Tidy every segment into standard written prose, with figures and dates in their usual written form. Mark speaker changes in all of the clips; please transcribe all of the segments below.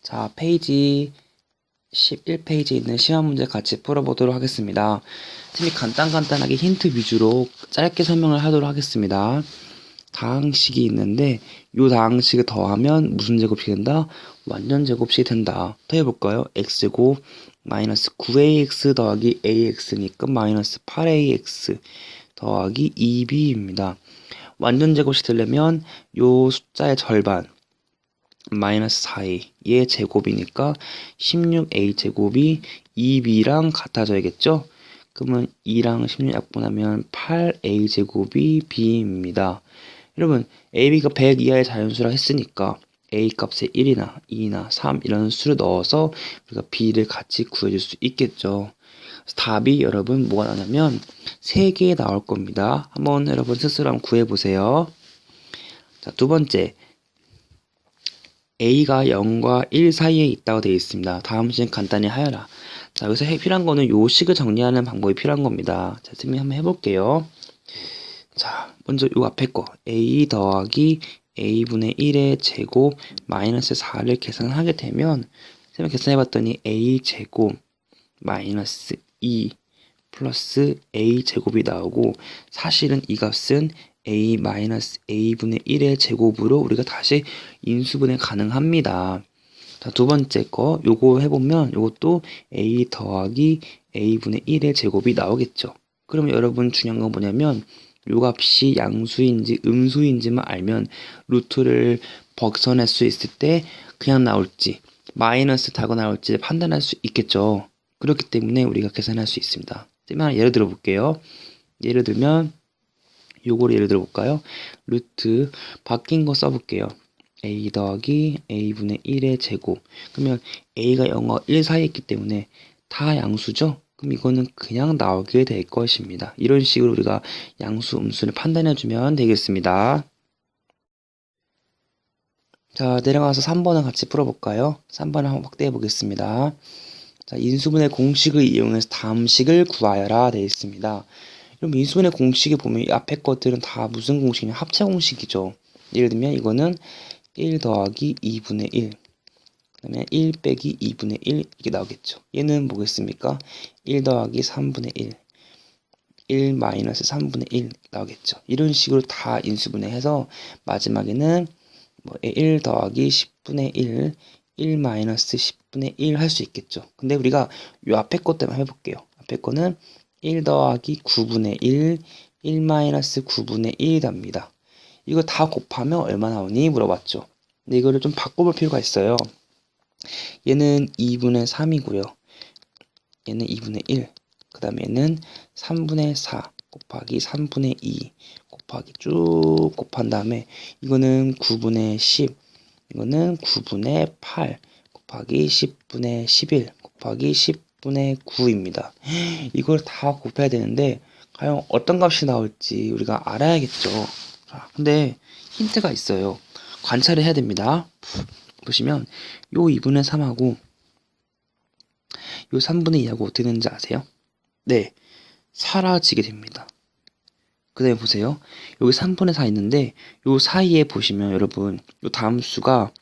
Speaker 1: 자, 페이지 11페이지에 있는 시험 문제 같이 풀어보도록 하겠습니다. 선생님이 간단하게 힌트 위주로 짧게 설명을 하도록 하겠습니다. 다항식이 있는데 이 다항식을 더하면 무슨 제곱식이 된다? 완전 제곱식이 된다. 더 해볼까요? x제곱 마이너스 9ax 더하기 ax니까 마이너스 8ax 더하기 2b입니다. 완전 제곱식 되려면 이 숫자의 절반 마이너스 4a의 제곱이니까 16a 제곱이 2b랑 같아져야겠죠? 그러면 2랑 16 약분하면 8a 제곱이 b입니다. 여러분 ab가 100 이하의 자연수라 했으니까 a 값에 1이나 2나 3 이런 수를 넣어서 우리가 b를 같이 구해줄 수 있겠죠. 그래서 답이 여러분 뭐가 나냐면 3개 나올 겁니다. 한번 여러분 스스로 한번 구해보세요. 자, 두 번째 a가 0과 1 사이에 있다고 되어 있습니다. 다음 시는 간단히 하여라. 자, 여기서 필요한 거는 요 식을 정리하는 방법이 필요한 겁니다. 자, 선생님이 한번 해볼게요. 자, 먼저 요 앞에 거 a 더하기 a분의 1의 제곱 마이너스 4를 계산하게 되면 선생님이 계산해봤더니 a 제곱 마이너스 2 플러스 a 제곱이 나오고 사실은 이 값은 a-a분의 1의 제곱으로 우리가 다시 인수분해 가능합니다. 자, 두 번째 거 요거 해보면 요것도 a 더하기 a분의 1의 제곱이 나오겠죠. 그러면 여러분 중요한 건 뭐냐면 요 값이 양수인지 음수인지만 알면 루트를 벗어날 수 있을 때 그냥 나올지 마이너스 타고 나올지 판단할 수 있겠죠. 그렇기 때문에 우리가 계산할 수 있습니다. 예를 들어 볼게요. 예를 들면 요거를 예를 들어 볼까요? 루트 바뀐 거 써볼게요. a 더하기 a분의 1의 제곱. 그러면 a가 0과 1 사이에 있기 때문에 다 양수죠? 그럼 이거는 그냥 나오게 될 것입니다. 이런 식으로 우리가 양수, 음수를 판단해주면 되겠습니다. 자, 내려가서 3번을 같이 풀어볼까요? 3번을 한번 확대해 보겠습니다. 자, 인수분해 공식을 이용해서 다음식을 구하여라 되어 있습니다. 그럼 인수분해 공식에 보면 이 앞에 것들은 다 무슨 공식이냐? 합체 공식이죠. 예를 들면 이거는 1 더하기 2분의 1, 그 다음에 1 빼기 2분의 1 이게 나오겠죠. 얘는 뭐겠습니까? 1 더하기 3분의 1, 1 마이너스 3분의 1 나오겠죠. 이런 식으로 다 인수분해해서 마지막에는 뭐 1 더하기 10분의 1, 1 마이너스 10분의 1 할 수 있겠죠. 근데 우리가 이 앞에 것 때문에 해볼게요. 앞에 거는 1 더하기 9분의 1, 1 마이너스 9분의 1이 답니다. 이거 다 곱하면 얼마 나오니 물어봤죠. 근데 이거를 좀 바꿔볼 필요가 있어요. 얘는 2분의 3이고요. 얘는 2분의 1. 그 다음에 얘는 3분의 4 곱하기 3분의 2 곱하기 쭉 곱한 다음에 이거는 9분의 10, 이거는 9분의 8 곱하기 10분의 11 곱하기 10분의 9입니다. 이걸 다 곱해야 되는데 과연 어떤 값이 나올지 우리가 알아야겠죠. 자, 근데 힌트가 있어요. 관찰을 해야 됩니다. 보시면 요 2분의 3하고 요 3분의 2하고 어떻게 되는지 아세요? 네, 사라지게 됩니다. 그 다음에 보세요. 여기 3분의 4 있는데 요 사이에 보시면 여러분 요 다음 수가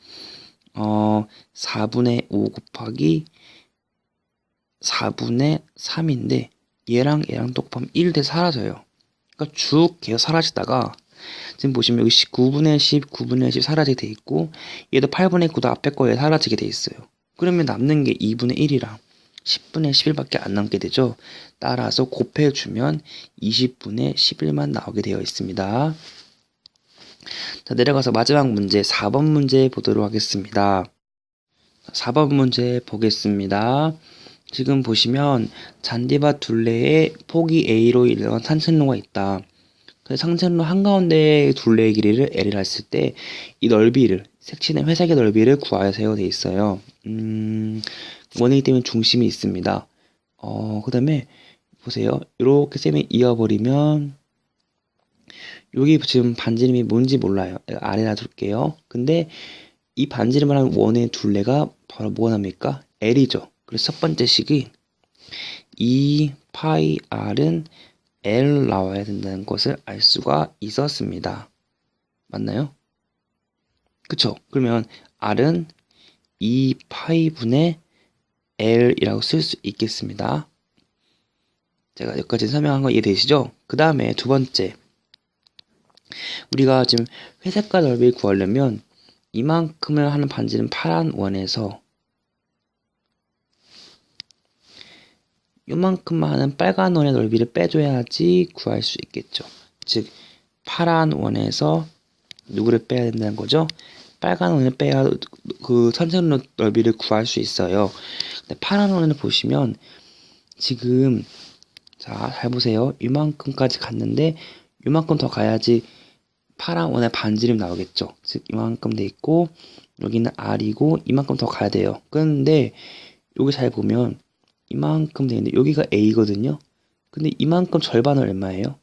Speaker 1: 4분의 5 곱하기 4분의 3인데 얘랑 똑합하면 1대 사라져요. 그러니까 쭉 계속 사라지다가 지금 보시면 여기 9분의 10, 9분의 10 사라지게 돼 있고 얘도 8분의 9도 앞에 거에 사라지게 돼 있어요. 그러면 남는 게 2분의 1이랑 10분의 11밖에 안 남게 되죠. 따라서 곱해주면 20분의 11만 나오게 되어 있습니다. 자, 내려가서 마지막 문제 4번 문제 보도록 하겠습니다. 4번 문제 보겠습니다. 지금 보시면 잔디밭 둘레에 폭이 A로 일어난 산책로가 있다. 상층로 한가운데 둘레의 길이를 L이라 했을 때 이 넓이를 색칠된 회색의 넓이를 구하세요 되어 있어요. 원이기 때문에 중심이 있습니다. 그 다음에 보세요. 이렇게 쌤이 이어버리면 여기 지금 반지름이 뭔지 몰라요. 아래다 둘게요. 근데 이 반지름을 한 원의 둘레가 바로 뭐가 납니까? L이죠. 그래서 첫 번째 식이 2 파이 R은 L 나와야 된다는 것을 알 수가 있었습니다. 맞나요? 그쵸? 그러면 R은 2파이분의 L이라고 쓸 수 있겠습니다. 제가 여기까지 설명한 거 이해되시죠? 그 다음에 두 번째, 우리가 지금 회색깔 넓이를 구하려면 이만큼을 하는 반지름 파란 원에서 이만큼만 하는 빨간 원의 넓이를 빼줘야지 구할 수 있겠죠. 즉 파란 원에서 누구를 빼야 된다는 거죠? 빨간 원을 빼야 그 선택 넓이를 구할 수 있어요. 근데 파란 원을 보시면 지금 자, 잘 보세요. 이만큼까지 갔는데 이만큼 더 가야지 파란 원의 반지름 나오겠죠. 즉 이만큼 돼 있고 여기는 R이고 이만큼 더 가야 돼요. 그런데 여기 잘 보면 이만큼 돼 있는데 여기가 A거든요. 근데 이만큼 절반은 얼마예요?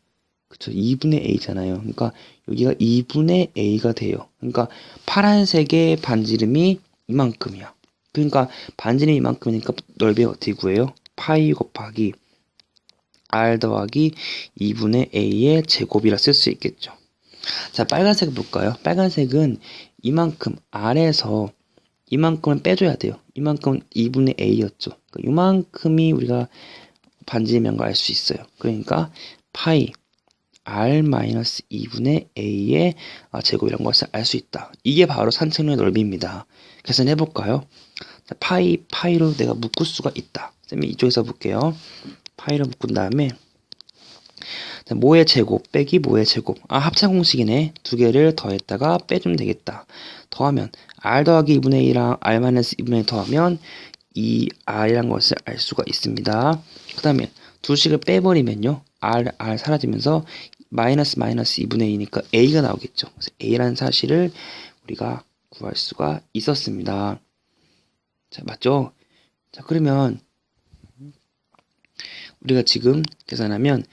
Speaker 1: 그쵸, 2분의 A잖아요. 그러니까 여기가 2분의 A가 돼요. 그러니까 파란색의 반지름이 이만큼이야. 그러니까 반지름이 이만큼이니까 넓이가 어떻게 구해요? 파이 곱하기 R 더하기 2분의 A의 제곱이라 쓸 수 있겠죠. 자, 빨간색 볼까요? 빨간색은 이만큼 R에서 이만큼을 빼줘야 돼요. 이만큼은 2분의 A였죠. 그러니까 이만큼이 우리가 반지름인 걸 알 수 있어요. 그러니까 파이 R-2분의 A의 제곱이란 것을 알 수 있다. 이게 바로 산책로의 넓이입니다. 계산해볼까요? 자, 파이로 내가 묶을 수가 있다. 쌤이 이쪽에서 볼게요. 파이로 묶은 다음에 자, 모의 제곱 빼기 모의 제곱. 합차 공식이네. 두 개를 더했다가 빼주면 되겠다. 더하면 R 더하기 2분의 2랑 R-2분의 2 더하면 2R이란 것을 알 수가 있습니다. 그 다음에 두 식을 빼버리면요. R 사라지면서 마이너스 2분의 2니까 A가 나오겠죠. 그래서 A라는 사실을 우리가 구할 수가 있었습니다. 자, 맞죠? 자, 그러면 우리가 지금 계산하면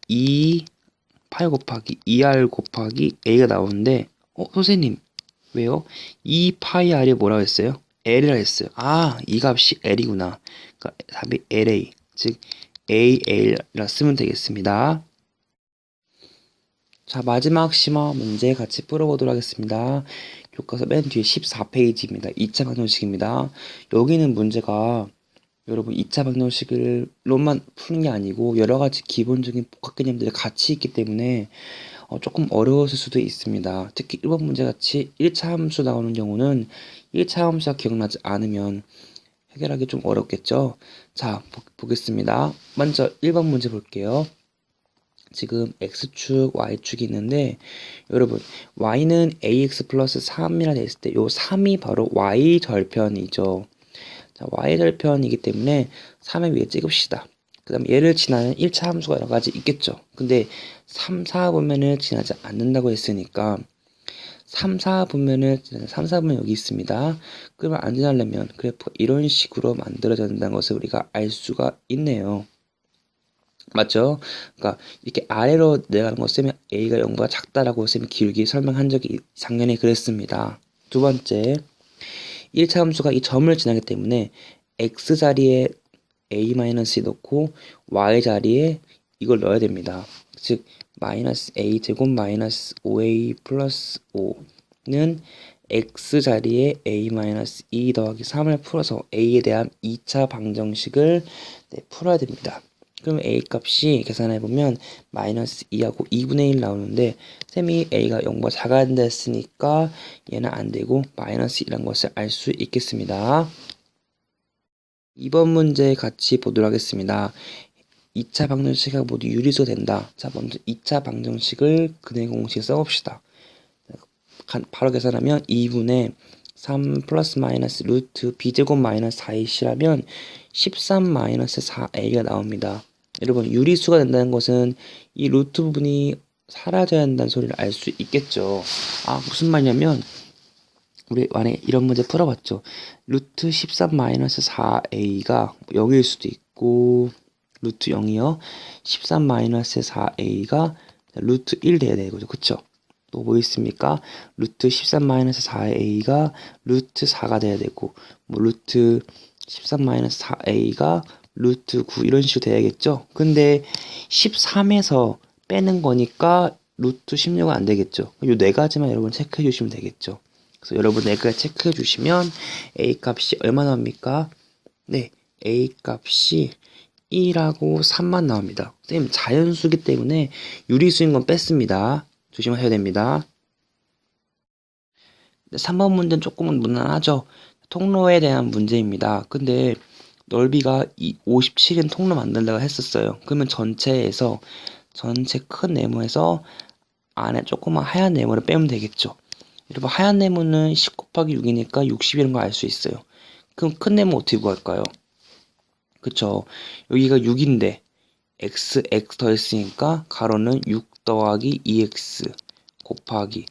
Speaker 1: 2파이 곱하기 2R 곱하기 A가 나오는데 선생님 왜요? 2파이 R이 뭐라고 했어요? L이라 했어요. 이 값이 L이구나. 그러니까 답이 LA, 즉 AL이라 쓰면 되겠습니다. 자, 마지막 심화 문제 같이 풀어보도록 하겠습니다. 교과서 맨 뒤에 14페이지입니다. 2차 방정식입니다. 여기는 문제가 여러분 2차 방정식을로만 푸는 게 아니고 여러가지 기본적인 복합 개념들이 같이 있기 때문에 조금 어려웠을 수도 있습니다. 특히 1번 문제 같이 1차 함수 나오는 경우는 1차 함수가 기억나지 않으면 해결하기 좀 어렵겠죠. 자, 보겠습니다. 먼저 1번 문제 볼게요. 지금 x축, y축이 있는데 여러분 y는 ax 플러스 3이라 됐을 때 요 3이 바로 y 절편이죠. 자, y 절편이기 때문에 3의 위에 찍읍시다. 그 다음에 얘를 지나는 1차 함수가 여러 가지 있겠죠. 근데 3, 4분면을 지나지 않는다고 했으니까 3, 4분면을 지나는 3, 4분면 여기 있습니다. 그러면 안 지나려면 그래프가 이런 식으로 만들어져야 된다는 것을 우리가 알 수가 있네요. 맞죠? 그러니까 이렇게 아래로 내려가는 거 쌤이 A가 0보다 작다라고 쌤이 길게 설명한 적이 작년에 그랬습니다. 두 번째, 1차 함수가 이 점을 지나기 때문에 x 자리에 a-이 넣고 y 자리에 이걸 넣어야 됩니다. 즉 마이너스 a 제곱 마이너스 5a 플러스 5는 x 자리에 a-2 더하기 3을 풀어서 a에 대한 2차 방정식을 풀어야 됩니다. 그럼 a 값이 계산해보면 마이너스 2하고 2분의 1 나오는데 쌤이 a가 0보다 작아야 된다 했으니까 얘는 안되고 마이너스 2라는 것을 알 수 있겠습니다. 2번 문제 같이 보도록 하겠습니다. 2차 방정식이 모두 유리수가 된다. 자, 먼저 2차 방정식을 근해 공식에 써봅시다. 바로 계산하면 2분의 3 플러스 마이너스 루트 b제곱 마이너스 4ac라면 13 마이너스 4a가 나옵니다. 여러분 유리수가 된다는 것은 이 루트 부분이 사라져야 한다는 소리를 알 수 있겠죠. 무슨 말이냐면 우리 만약에 이런 문제 풀어봤죠. 루트 13 마이너스 4a가 0일 수도 있고 루트 0이요. 13 마이너스 4a가 루트 1 돼야 되는 거죠. 그쵸? 또 뭐 있습니까? 루트 13 마이너스 4a가 루트 4가 돼야 되고 뭐 루트 13 마이너스 4a가 루트 9 이런 식으로 돼야겠죠. 근데 13에서 빼는 거니까 루트 16은 안 되겠죠. 이 네 가지만 여러분 체크해 주시면 되겠죠. 그래서 여러분 여기까지 체크해 주시면 A 값이 얼마 나옵니까? 네, A 값이 1하고 3만 나옵니다. 선생님 자연수기 때문에 유리수인 건 뺐습니다. 조심하셔야 됩니다. 3번 문제는 조금은 무난하죠. 통로에 대한 문제입니다. 근데 넓이가 57인 통로 만들다가 했었어요. 그러면 전체 큰 네모에서 안에 조그만 하얀 네모를 빼면 되겠죠. 여러분 하얀 네모는 10 곱하기 6이니까 60이라는 걸 알 수 있어요. 그럼 큰 네모 어떻게 구할까요? 그쵸. 여기가 6인데 x 더했으니까 가로는 6 더하기 2x 곱하기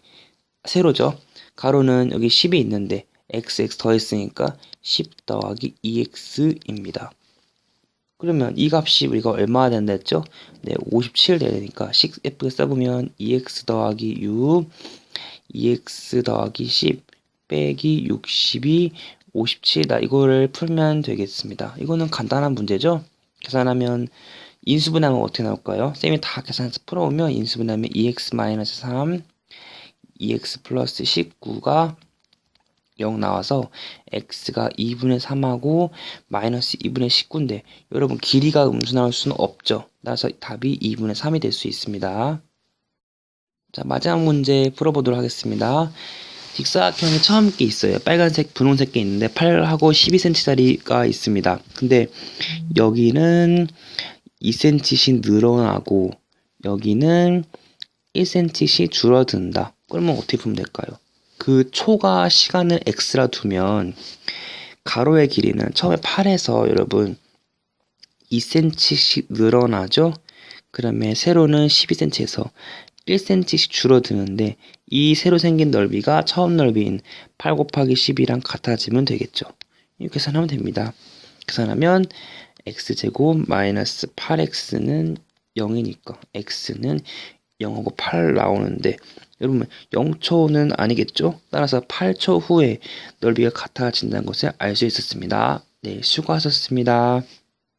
Speaker 1: 세로죠. 가로는 여기 10이 있는데 x 더했으니까 10 더하기 2x입니다. 그러면 이 값이 우리가 얼마나 된다 했죠? 네, 57 돼야 되니까 예쁘게 써보면 2x 더하기 6, 2x 더하기 10 빼기 60이 57이다. 이거를 풀면 되겠습니다. 이거는 간단한 문제죠? 계산하면 인수분해하면 어떻게 나올까요? 쌤이 다 계산해서 풀어오면 인수분해하면 2x-3, 2x 플러스 19가 0 나와서 x가 2분의 3하고 마이너스 2분의 19인데 여러분 길이가 음수 나올 수는 없죠. 따라서 답이 2분의 3이 될 수 있습니다. 자, 마지막 문제 풀어보도록 하겠습니다. 직사각형이 처음 게 있어요. 빨간색, 분홍색 게 있는데 8하고 12cm짜리가 있습니다. 근데 여기는 2cm씩 늘어나고 여기는 1cm씩 줄어든다. 그러면 어떻게 보면 될까요? 그 초과 시간을 x라 두면 가로의 길이는 처음에 8에서 여러분 2cm씩 늘어나죠? 그러면 세로는 12cm에서 1cm씩 줄어드는데 이 새로 생긴 넓이가 처음 넓이인 8 곱하기 10이랑 같아지면 되겠죠. 이렇게 계산하면 됩니다. 계산하면 x제곱 마이너스 8x는 0이니까 x는 0하고 8 나오는데 여러분 0초는 아니겠죠? 따라서 8초 후에 넓이가 같아진다는 것을 알 수 있었습니다. 네, 수고하셨습니다.